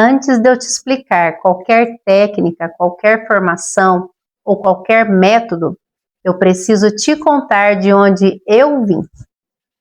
Antes de eu te explicar qualquer técnica, qualquer formação ou qualquer método, eu preciso te contar de onde eu vim,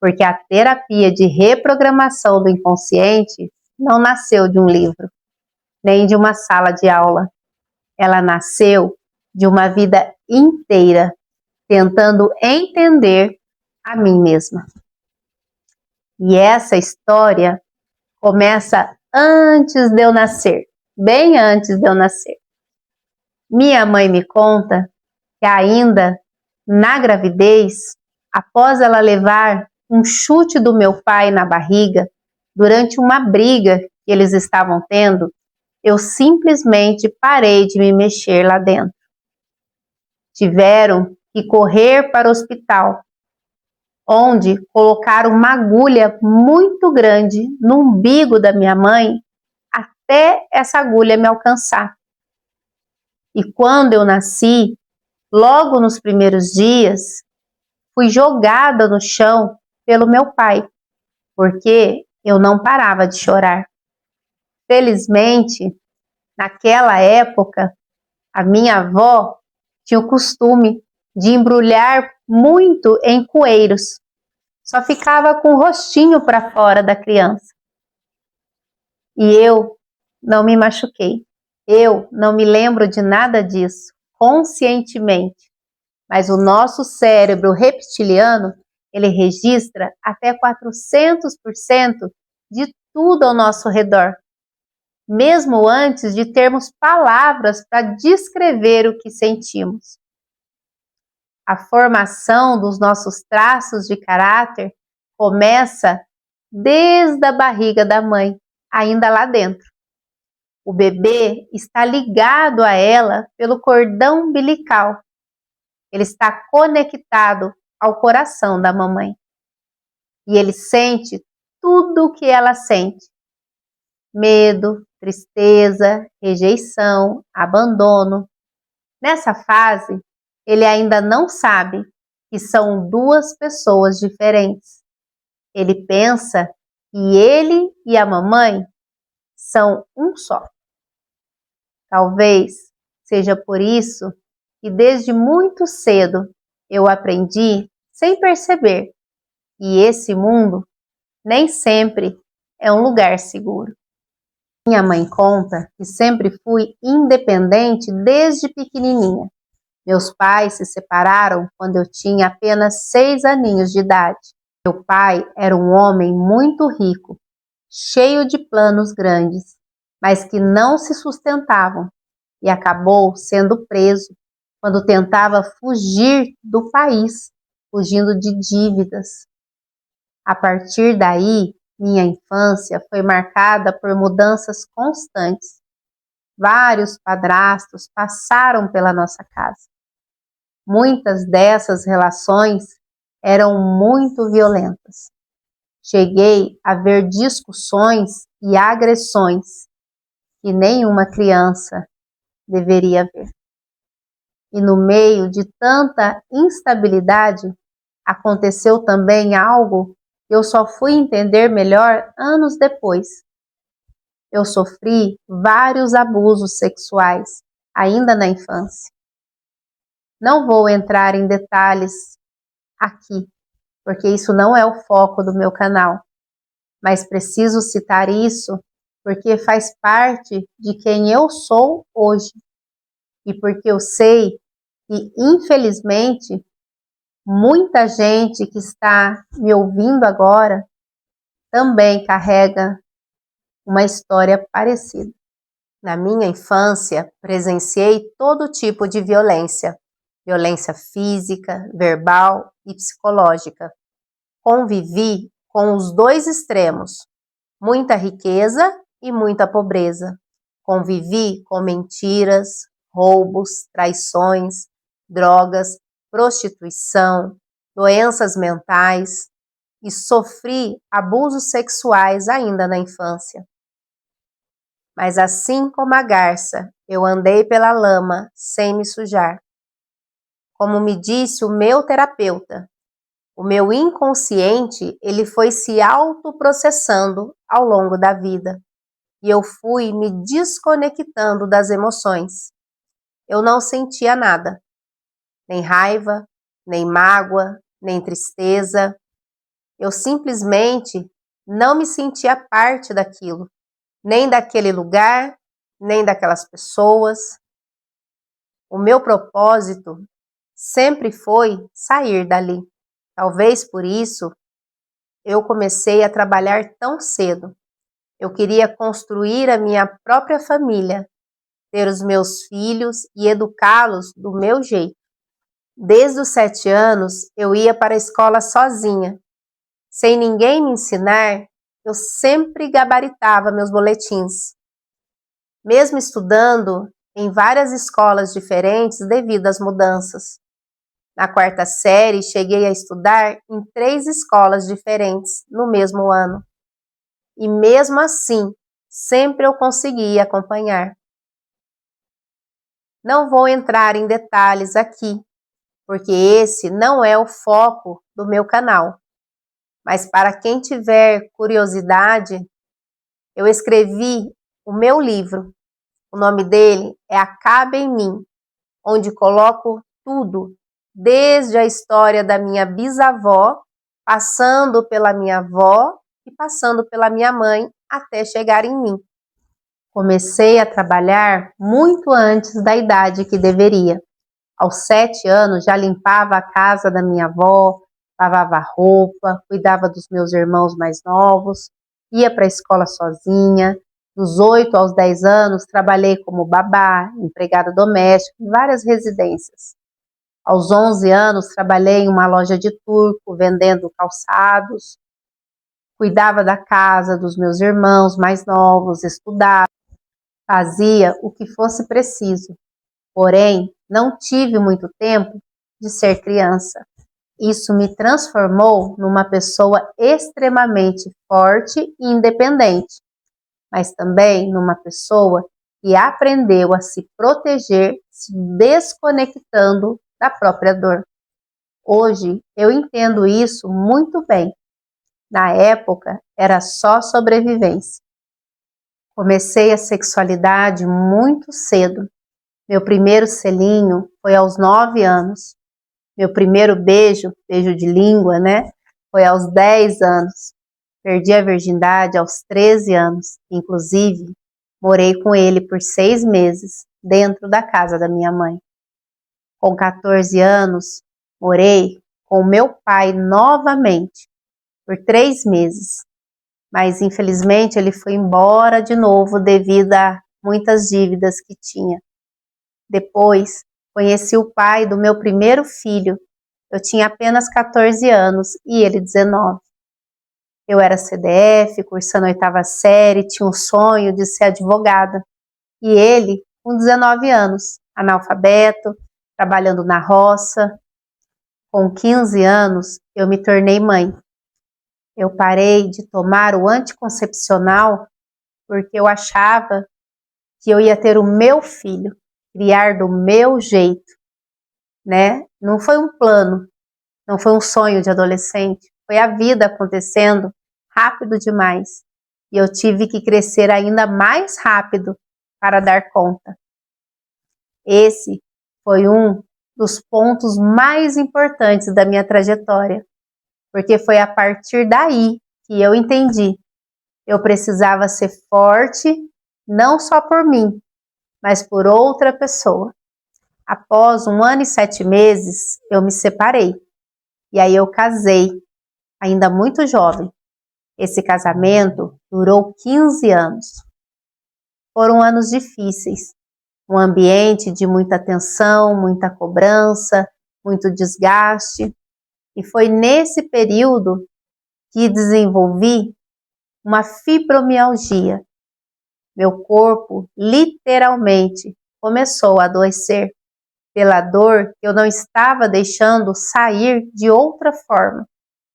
porque a terapia de reprogramação do inconsciente não nasceu de um livro, nem de uma sala de aula. Ela nasceu de uma vida inteira tentando entender a mim mesma. E essa história começa antes de eu nascer, bem antes de eu nascer. Minha mãe me conta que ainda na gravidez, após ela levar um chute do meu pai na barriga, durante uma briga que eles estavam tendo, eu simplesmente parei de me mexer lá dentro. Tiveram que correr para o hospital, onde colocaram uma agulha muito grande no umbigo da minha mãe, até essa agulha me alcançar. E quando eu nasci, logo nos primeiros dias, fui jogada no chão pelo meu pai, porque eu não parava de chorar. Felizmente, naquela época, a minha avó tinha o costume de embrulhar muito em coeiros. Só ficava com o rostinho para fora da criança. E eu não me machuquei. Eu não me lembro de nada disso, conscientemente. Mas o nosso cérebro reptiliano, ele registra até 400% de tudo ao nosso redor, mesmo antes de termos palavras para descrever o que sentimos. A formação dos nossos traços de caráter começa desde a barriga da mãe, ainda lá dentro. O bebê está ligado a ela pelo cordão umbilical. Ele está conectado ao coração da mamãe. E ele sente tudo o que ela sente. Medo, tristeza, rejeição, abandono. Nessa fase, ele ainda não sabe que são duas pessoas diferentes. Ele pensa que ele e a mamãe são um só. Talvez seja por isso que desde muito cedo eu aprendi, sem perceber, que esse mundo nem sempre é um lugar seguro. Minha mãe conta que sempre fui independente desde pequenininha. Meus pais se separaram quando eu tinha apenas 6 aninhos de idade. Meu pai era um homem muito rico, cheio de planos grandes, mas que não se sustentavam, e acabou sendo preso quando tentava fugir do país, fugindo de dívidas. A partir daí, minha infância foi marcada por mudanças constantes. Vários padrastos passaram pela nossa casa. Muitas dessas relações eram muito violentas. Cheguei a ver discussões e agressões que nenhuma criança deveria ver. E no meio de tanta instabilidade, aconteceu também algo que eu só fui entender melhor anos depois. Eu sofri vários abusos sexuais, ainda na infância. Não vou entrar em detalhes aqui, porque isso não é o foco do meu canal, mas preciso citar isso porque faz parte de quem eu sou hoje e porque eu sei que, infelizmente, muita gente que está me ouvindo agora também carrega uma história parecida. Na minha infância, presenciei todo tipo de violência. Violência física, verbal e psicológica. Convivi com os dois extremos, muita riqueza e muita pobreza. Convivi com mentiras, roubos, traições, drogas, prostituição, doenças mentais e sofri abusos sexuais ainda na infância. Mas assim como a garça, eu andei pela lama sem me sujar. Como me disse o meu terapeuta, o meu inconsciente ele foi se autoprocessando ao longo da vida. e eu fui me desconectando das emoções. Eu não sentia nada, nem raiva, nem mágoa, nem tristeza. Eu simplesmente não me sentia parte daquilo, nem daquele lugar, nem daquelas pessoas. O meu propósito sempre foi sair dali. Talvez por isso eu comecei a trabalhar tão cedo. Eu queria construir a minha própria família, ter os meus filhos e educá-los do meu jeito. Desde os 7 anos, eu ia para a escola sozinha. Sem ninguém me ensinar, eu sempre gabaritava meus boletins. Mesmo estudando em várias escolas diferentes devido às mudanças. Na 4ª série, cheguei a estudar em 3 escolas diferentes no mesmo ano. E mesmo assim, sempre eu conseguia acompanhar. Não vou entrar em detalhes aqui, porque esse não é o foco do meu canal. Mas para quem tiver curiosidade, eu escrevi o meu livro. O nome dele é Acabe em Mim, onde coloco tudo, desde a história da minha bisavó, passando pela minha avó e passando pela minha mãe, até chegar em mim. Comecei a trabalhar muito antes da idade que deveria. Aos 7 anos já limpava a casa da minha avó, lavava roupa, cuidava dos meus irmãos mais novos, ia para a escola sozinha. Dos 8 aos 10 anos trabalhei como babá, empregada doméstica em várias residências. Aos 11 anos trabalhei em uma loja de turco, vendendo calçados. Cuidava da casa dos meus irmãos mais novos, estudava, fazia o que fosse preciso. Porém, não tive muito tempo de ser criança. Isso me transformou numa pessoa extremamente forte e independente, mas também numa pessoa que aprendeu a se proteger, se desconectando da própria dor. Hoje, eu entendo isso muito bem. Na época, era só sobrevivência. Comecei a sexualidade muito cedo. Meu primeiro selinho foi aos 9 anos. Meu primeiro beijo, beijo de língua, né? Foi aos 10 anos. Perdi a virgindade aos 13 anos. Inclusive, morei com ele por 6 meses, dentro da casa da minha mãe. Com 14 anos, morei com meu pai novamente, por 3 meses. Mas, infelizmente, ele foi embora de novo devido a muitas dívidas que tinha. Depois, conheci o pai do meu primeiro filho. Eu tinha apenas 14 anos e ele 19. Eu era CDF, cursando a 8ª série, tinha um sonho de ser advogada. E ele, com 19 anos, analfabeto, trabalhando na roça. Com 15 anos, eu me tornei mãe. Eu parei de tomar o anticoncepcional porque eu achava que eu ia ter o meu filho, criar do meu jeito, né? Não foi um plano, não foi um sonho de adolescente, foi a vida acontecendo rápido demais. E eu tive que crescer ainda mais rápido para dar conta. Esse foi um dos pontos mais importantes da minha trajetória, porque foi a partir daí que eu entendi. Eu precisava ser forte, não só por mim, mas por outra pessoa. Após 1 ano e 7 meses, eu me separei. E aí eu casei, ainda muito jovem. Esse casamento durou 15 anos. Foram anos difíceis. Um ambiente de muita tensão, muita cobrança, muito desgaste. E foi nesse período que desenvolvi uma fibromialgia. Meu corpo, literalmente, começou a adoecer pela dor que eu não estava deixando sair de outra forma.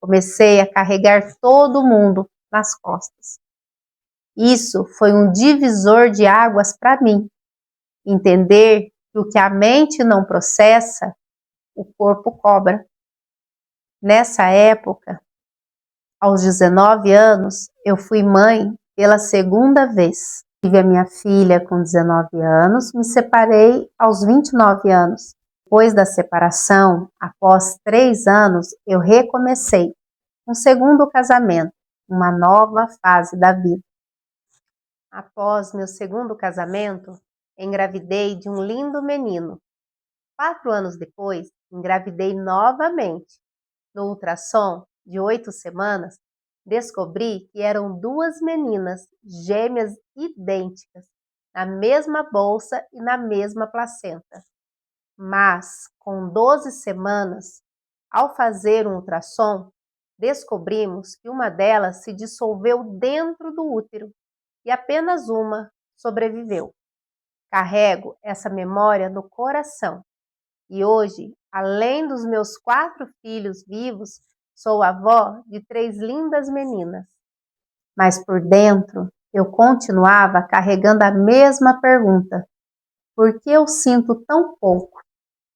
Comecei a carregar todo mundo nas costas. Isso foi um divisor de águas para mim. Entender que o que a mente não processa, o corpo cobra. Nessa época, aos 19 anos, eu fui mãe pela segunda vez. Tive a minha filha com 19 anos, me separei aos 29 anos. Depois da separação, após 3 anos, eu recomecei um segundo casamento, uma nova fase da vida. Após meu segundo casamento, engravidei de um lindo menino. 4 anos depois, engravidei novamente. No ultrassom de 8 semanas, descobri que eram 2 meninas gêmeas idênticas, na mesma bolsa e na mesma placenta. Mas, com 12 semanas, ao fazer um ultrassom, descobrimos que uma delas se dissolveu dentro do útero e apenas uma sobreviveu. Carrego essa memória no coração e hoje, além dos meus 4 filhos vivos, sou avó de 3 lindas meninas. Mas por dentro, eu continuava carregando a mesma pergunta: por que eu sinto tão pouco?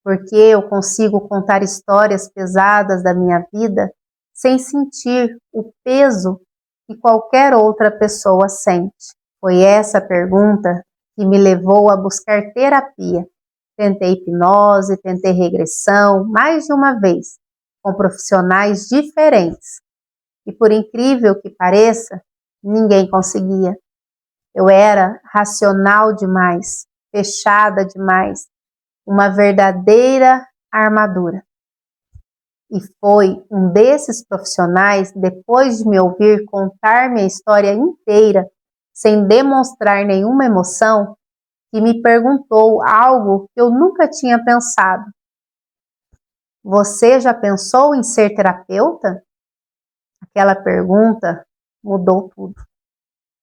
Por que eu consigo contar histórias pesadas da minha vida sem sentir o peso que qualquer outra pessoa sente? Foi essa pergunta que me levou a buscar terapia. Tentei hipnose, tentei regressão, mais de uma vez, com profissionais diferentes. E por incrível que pareça, ninguém conseguia. Eu era racional demais, fechada demais, uma verdadeira armadura. E foi um desses profissionais, depois de me ouvir contar minha história inteira, sem demonstrar nenhuma emoção, que me perguntou algo que eu nunca tinha pensado. Você já pensou em ser terapeuta? Aquela pergunta mudou tudo.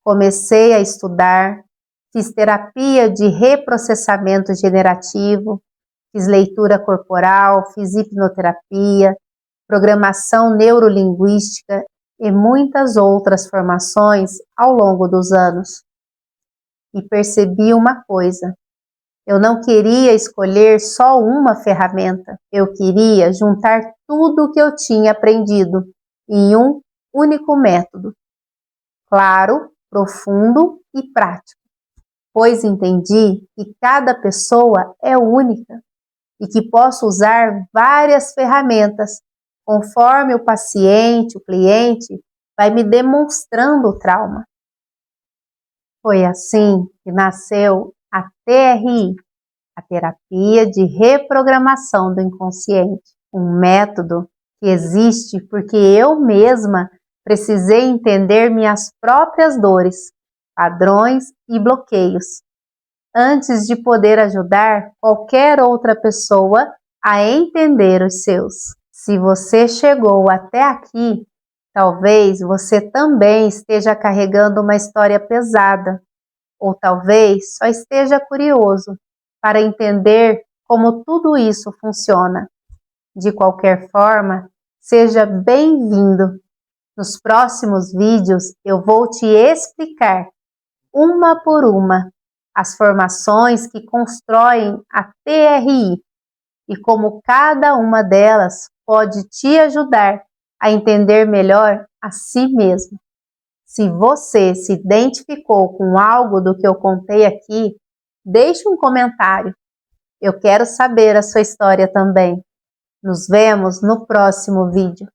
Comecei a estudar, fiz terapia de reprocessamento generativo, fiz leitura corporal, fiz hipnoterapia, programação neurolinguística e muitas outras formações ao longo dos anos. E percebi uma coisa: eu não queria escolher só uma ferramenta, eu queria juntar tudo o que eu tinha aprendido em um único método, claro, profundo e prático, pois entendi que cada pessoa é única e que posso usar várias ferramentas conforme o paciente, o cliente, vai me demonstrando o trauma. Foi assim que nasceu a TRI, a Terapia de Reprogramação do Inconsciente, um método que existe porque eu mesma precisei entender minhas próprias dores, padrões e bloqueios, antes de poder ajudar qualquer outra pessoa a entender os seus. Se você chegou até aqui, talvez você também esteja carregando uma história pesada, ou talvez só esteja curioso para entender como tudo isso funciona. De qualquer forma, seja bem-vindo. Nos próximos vídeos eu vou te explicar, uma por uma, as formações que constroem a TRI e como cada uma delas pode te ajudar a entender melhor a si mesmo. Se você se identificou com algo do que eu contei aqui, deixe um comentário. Eu quero saber a sua história também. Nos vemos no próximo vídeo.